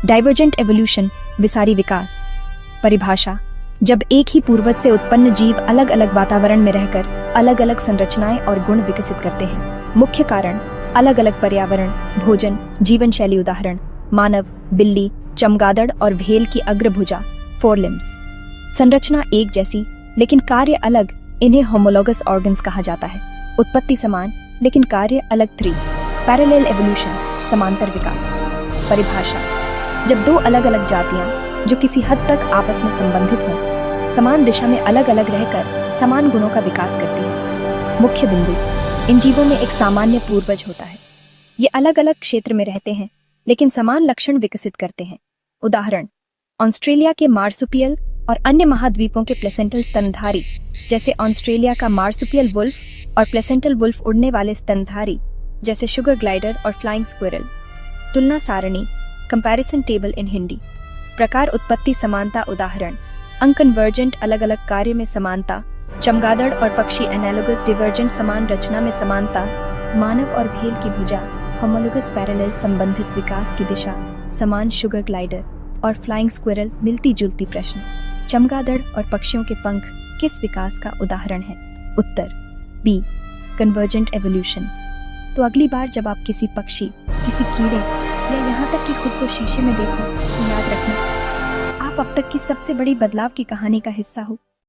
Divergent evolution, विसारी विकास। परिभाषा: जब एक ही पूर्वज से उत्पन्न जीव अलग अलग वातावरण में रहकर अलग अलग संरचनाएं और गुण विकसित करते हैं। मुख्य कारण: अलग अलग पर्यावरण, भोजन, जीवन शैली। उदाहरण: मानव, बिल्ली, चमगादड़ और व्हेल की अग्रभुजा, फोरलिम्स। संरचना एक जैसी लेकिन कार्य अलग, इन्हें होमोलोगस ऑर्गन्स कहा जाता है। उत्पत्ति समान लेकिन कार्य अलग। 3. पैरेलल एवोल्यूशन, समांतर विकास। परिभाषा: जब दो अलग अलग जातियां जो किसी हद तक आपस में संबंधित हों, समान दिशा में अलग अलग रहकर समान गुणों का विकास करती हैं। मुख्य बिंदु: इन जीवों में एक सामान्य पूर्वज होता है। ये अलग अलग क्षेत्र में रहते हैं लेकिन समान लक्षण विकसित करते हैं। उदाहरण: ऑस्ट्रेलिया के मार्सुपियल और अन्य महाद्वीपों के प्लेसेंटल स्तनधारी, जैसे ऑस्ट्रेलिया का मार्सुपियल वुल्फ और प्लेसेंटल वुल्फ उड़ने वाले स्तनधारी, जैसे शुगर ग्लाइडर और फ्लाइंग स्क्विरल। तुलना सारणी, कंपैरिजन टेबल इन हिंदी। प्रकार: उत्पत्ति समानता। उदाहरण: अनकन्वर्जेंट, अलग अलग कार्य में समानता। चमगादड़ और पक्षी, एनालोगस डिवर्जेंट, समान रचना में समानता। मानव और भेल की भुजा, होमोलोगस पैरेलल, संबंधित विकास की दिशा समान। शुगर ग्लाइडर और फ्लाइंग स्क्विरल, मिलती जुलती। प्रश्न: चमगादड़ और पक्षियों के पंख किस विकास का उदाहरण है? उत्तर: बी, कन्वर्जेंट एवोल्यूशन। तो अगली बार जब आप किसी पक्षी, किसी कीड़े या यहाँ तक कि खुद को शीशे में देखो तो याद रखना, आप अब तक की सबसे बड़ी बदलाव की कहानी का हिस्सा हो।